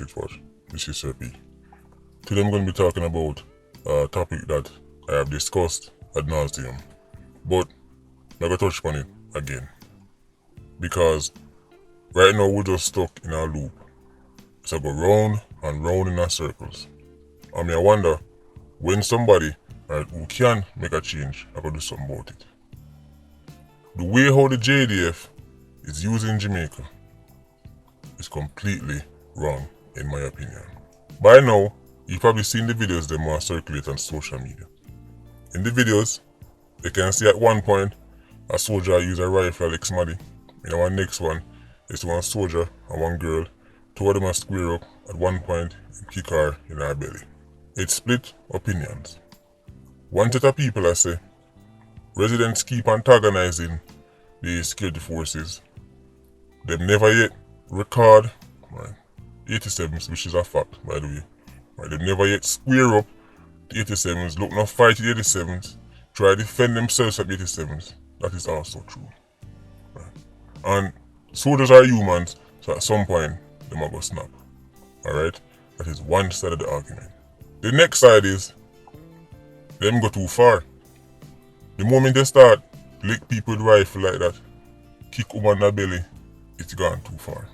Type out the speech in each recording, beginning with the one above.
Politricks watch. This is Sir P. Today I'm going to be talking about a topic that I have discussed ad nauseum, but I'm going to touch upon it again. Because right now we're just stuck in a loop. It's a go round and round in our circles. I mean, I wonder when somebody who can make a change, I can do something about it. The way how the JDF is using Jamaica is completely wrong in my opinion. By now, you've probably seen the videos that are circulate on social media. In the videos, you can see at one point a soldier use a rifle like somebody. In our next one, it's one soldier and one girl. Two of them are square up at one point and kick her in her belly. It's split opinions. One set of people I say, residents keep antagonizing the security forces. They've never yet record 87s, which is a fact by the way. They've never yet square up the 87s, look no fight the 87s, try to defend themselves at the 87s. That is also true. And soldiers are humans, so at some point they might go snap. Alright? That is one side of the argument. The next side is them go too far. The moment they start lick people with rifle like that, kick them on their belly, it's gone too far.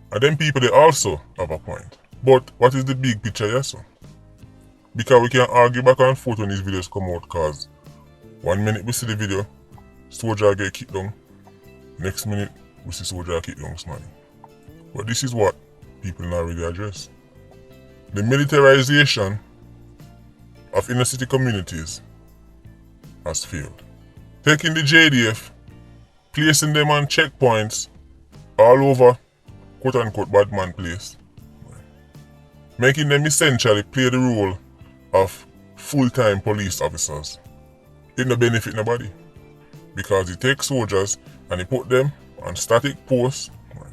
And then people they also have a point. But what is the big picture here so? Because we can argue back and forth when these videos come out, cause 1 minute we see the video, soldier get kicked down, next minute we see soldier kicked down somebody. But this is what people not really address. The militarization of inner city communities has failed. Taking the JDF, placing them on checkpoints all over quote-unquote bad man place, making them essentially play the role of full-time police officers. It no benefit nobody, because it takes soldiers and it put them on static posts,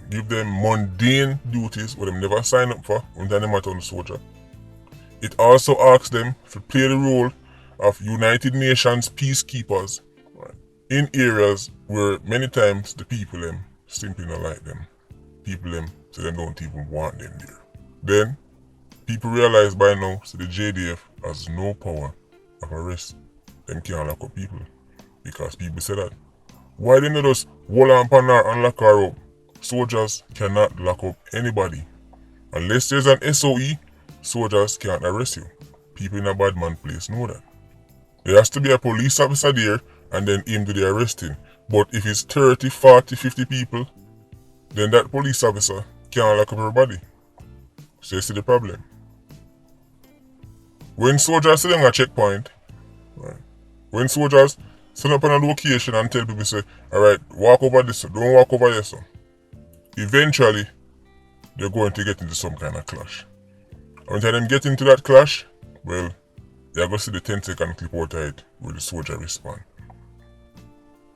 give them mundane duties where they never sign up for when they matter on the soldier. It also asks them to play the role of United Nations peacekeepers in areas where many times the people them simply don't like them. People them say they don't even want them there. Then people realize by now so the JDF has no power of arrest. Them can't lock up people because people say that. Why they not just hold on panar and lock her up? Soldiers cannot lock up anybody. Unless there's an SOE, soldiers can't arrest you. People in a bad man place know that. There has to be a police officer there and then him do the arresting. But if it's 30, 40, 50 people, then that police officer can't lock up everybody. So you see the problem. When soldiers sit on a checkpoint, when soldiers set up on a location and tell people say, alright, walk over this, don't walk over here, so eventually they're going to get into some kind of clash. And when them get into that clash, well, you're going to see the 10-second clip out of it where the soldier respond.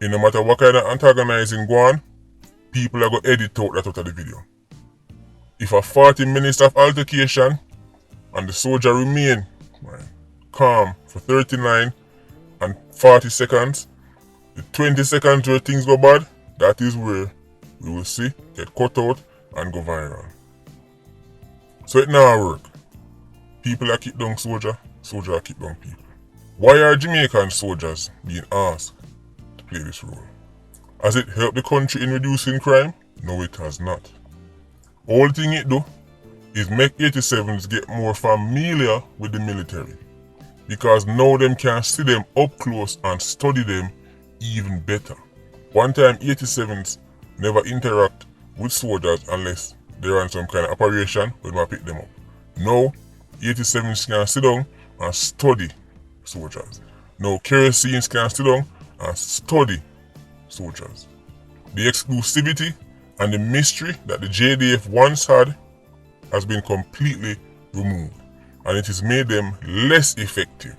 And no matter what kind of antagonizing go on, people are going to edit out that out of the video. If a 40 minutes of altercation and the soldier remain calm for 39 and 40 seconds, the 20 seconds where things go bad, that is where we will see get cut out and go viral. So it now work. People are kick down soldier, soldier are kick down people. Why are Jamaican soldiers being asked to play this role? Has it helped the country in reducing crime? No, it has not. All thing it do is make 87s get more familiar with the military, because now them can see them up close and study them even better. One time 87s never interact with soldiers unless they're on some kind of operation where they pick them up. Now 87s can sit down and study soldiers. Now kerosene can sit down and study soldiers. The exclusivity and the mystery that the JDF once had has been completely removed, and it has made them less effective.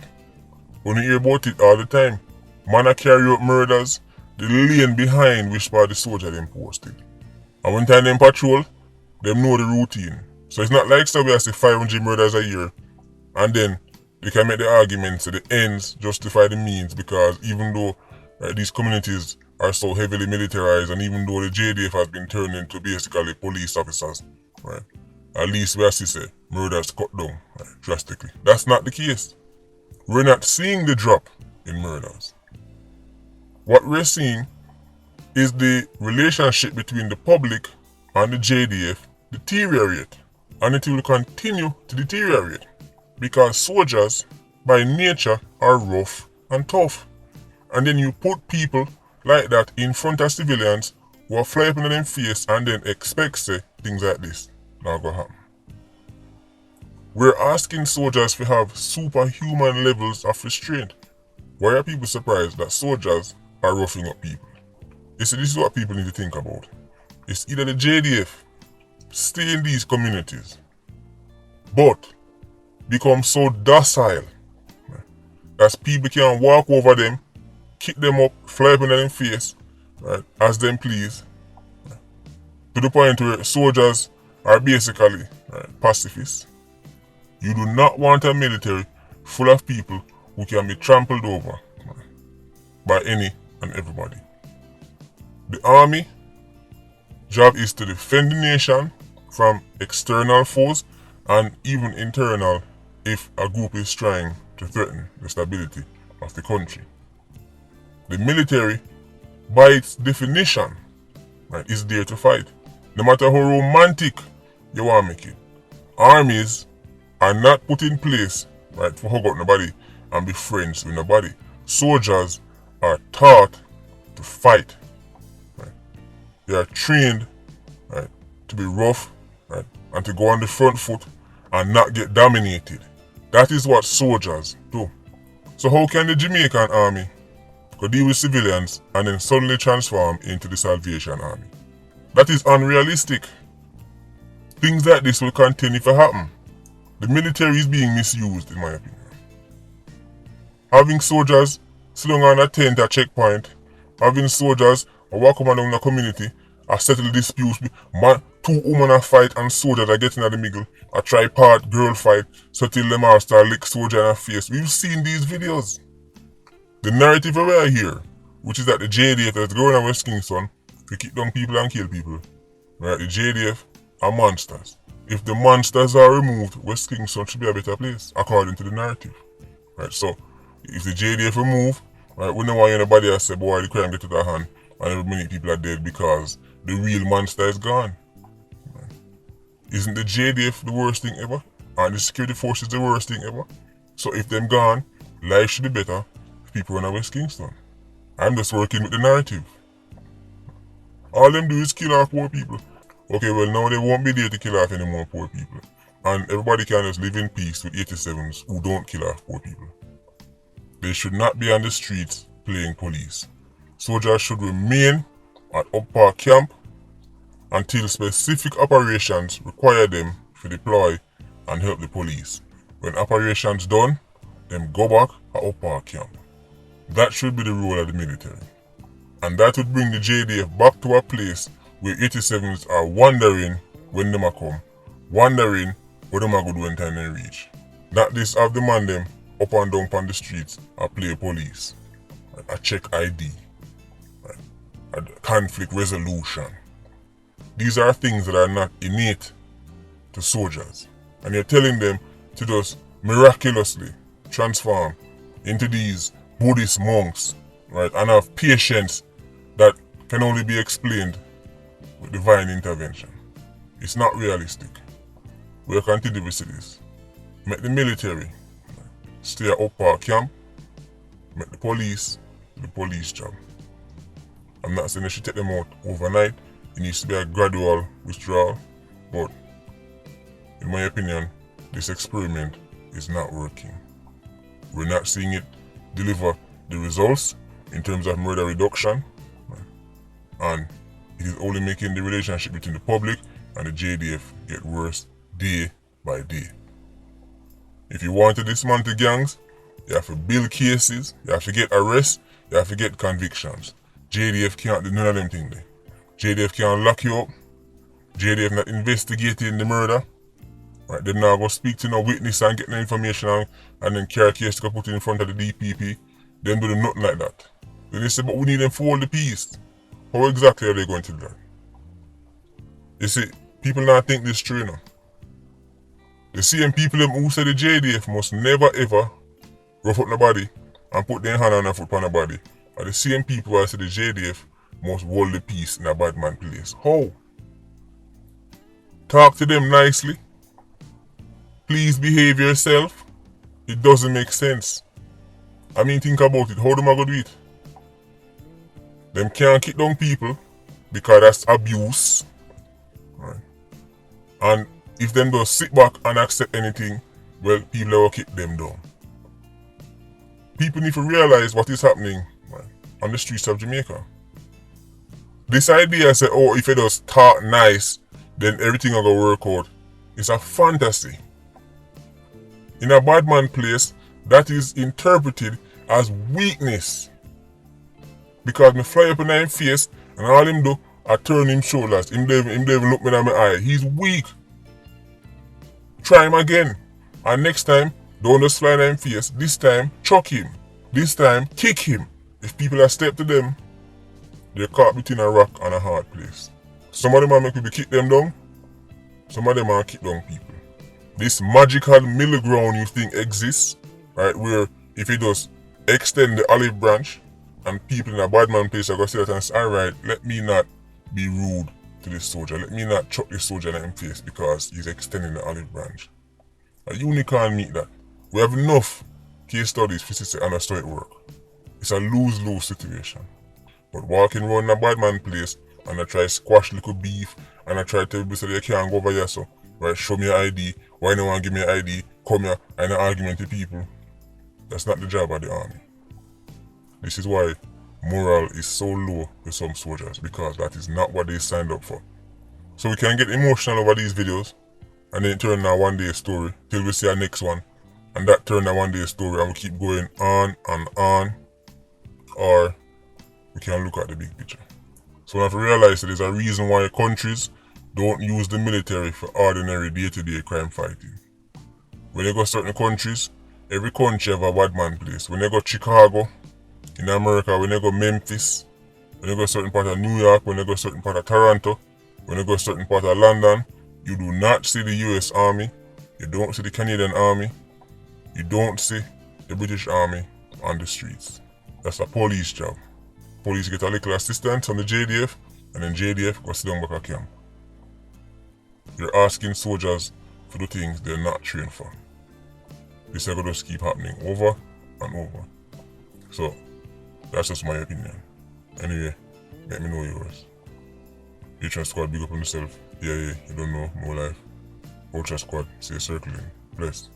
When you hear about it all the time, man a carry out murders, the lane behind which part the soldier them posted. And when time them patrol, them know the routine. So it's not like so we have to 500 murders a year and then they can make the argument so the ends justify the means, because even though these communities are so heavily militarized and even though the JDF has been turned into basically police officers, right? at least we see say murders cut down drastically. That's not the case. We're not seeing the drop in murders. What we're seeing is the relationship between the public and the JDF deteriorate, and it will continue to deteriorate because soldiers by nature are rough and tough, and then you put people like that in front of civilians who are fly up in them face and then expect say things like this not gonna happen. We're asking soldiers to have superhuman levels of restraint. Why are people surprised that soldiers are roughing up people? You see, this is what people need to think about. It's either the JDF stay in these communities, but become so docile that people can walk over them, kick them up, fly up in their face, right, as them please, to the point where soldiers are basically pacifists. You do not want a military full of people who can be trampled over by any and everybody. The army job is to defend the nation from external foes and even internal if a group is trying to threaten the stability of the country. The military, by its definition, is there to fight. No matter how romantic you want to make it, armies are not put in place for hug up nobody and be friends with nobody. Soldiers are taught to fight. They are trained to be rough and to go on the front foot and not get dominated. That is what soldiers do. So how can the Jamaican army go deal with civilians and then suddenly transform into the Salvation Army? That is unrealistic. Things like this will continue to happen. The military is being misused, in my opinion. Having soldiers sit on a tent at checkpoint, having soldiers walk up and down the community and settle disputes. Two women a fight and soldiers are getting at the middle. A tripart girl fight, so till them all start lick soldier in the face. We've seen these videos. The narrative over here, which is that the JDF is going on West Kingston to keep down people and kill people. Right? The JDF are monsters. If the monsters are removed, West Kingston should be a better place, according to the narrative. Right? So, if the JDF remove, right, we don't want anybody else say, boy, the crime get to the hand, and every minute people are dead because the real monster is gone. Right? Isn't the JDF the worst thing ever? And the security forces the worst thing ever? So if them gone, life should be better if people in West Kingston. I'm just working with the narrative. All them do is kill off poor people. Okay, well now they won't be there to kill off any more poor people. And everybody can just live in peace with 87s who don't kill off poor people. They should not be on the streets playing police. Soldiers should remain at Up Park Camp until specific operations require them to deploy and help the police. When operations done, them go back at Up Park Camp. That should be the role of the military. And that would bring the JDF back to a place where 87s are wondering when them a come, wondering what them a go do when time they reach. Not this have the man them up and down on the streets and play police, a check ID, a conflict resolution. These are things that are not innate to soldiers. And you're telling them to just miraculously transform into these Buddhist monks, right, and have patience that can only be explained with divine intervention. It's not realistic. We'll continue to see this. Make the military stay at Up Park Camp. Make the police do the police job. I'm not saying they should take them out overnight. It needs to be a gradual withdrawal. But in my opinion, this experiment is not working. We're not seeing it deliver the results in terms of murder reduction. And it is only making the relationship between the public and the JDF get worse day by day. If you want to dismantle gangs, you have to build cases, you have to get arrests, you have to get convictions. JDF can't do none of them things there. JDF can't lock you up. JDF not investigating the murder. Right, them now go speak to no witness and get no information and then carry a case to go put it in front of the DPP. Them do nothing like that. Then they say, but we need them for all the peace. How exactly are they going to do that? You see, people now think this true, you know. The same people them who say the JDF must never ever rough up nobody and put their hand on their foot on nobody are the same people who say the JDF must hold the peace in a bad man place. How? Talk to them nicely. Please behave yourself. It doesn't make sense. I mean, think about it. How them are going to do it? Them can't kick down people because that's abuse. Right? And if them just sit back and accept anything, well, people will kick them down. People need to realize what is happening, right, on the streets of Jamaica. This idea say, oh, if you just talk nice, then everything will go work out. It's a fantasy. In a bad man place, that is interpreted as weakness. Because me fly up in him face and all him do, I turn him shoulders. Him even look me in my eye. He's weak. Try him again. And next time, don't just fly in him face. This time, chuck him. This time, kick him. If people are step to them, they're caught between a rock and a hard place. Some of them are make people kick them down. Some of them are kick down people. This magical middle ground you think exists, right, where if you just extend the olive branch and people in a bad man place are going to say that and say, alright, let me not be rude to this soldier. Let me not chuck this soldier in his face because he's extending the olive branch. A unicorn meet that. We have enough case studies for to understand it work. It's a lose-lose situation. But walking around a bad man place and I try to squash little beef and I try to tell people so they can't go over here, so right, show me your ID. Why no one give me an ID? Come here and an argument with people. That's not the job of the army. This is why morale is so low with some soldiers, because that is not what they signed up for. So we can get emotional over these videos and then turn a one day story till we see our next one, and that turn a one day story and we keep going on and on, or we can look at the big picture. So we have to realize that there's a reason why countries don't use the military for ordinary day-to-day crime fighting. When you go to certain countries, every country have a bad man place. When you go to Chicago, in America, when you go to Memphis, when you go to certain part of New York, when you go to certain part of Toronto, when you go to certain part of London, you do not see the US Army, you don't see the Canadian Army, you don't see the British Army on the streets. That's a police job. Police get a little assistance on the JDF, and then JDF go sit down back at camp. You're asking soldiers to do things they're not trained for. This is going to just keep happening over and over. So, that's just my opinion. Anyway, let me know yours. Patreon Squad, big up on yourself. Yeah, you don't know, more life. Ultra Squad, stay circling. Bless.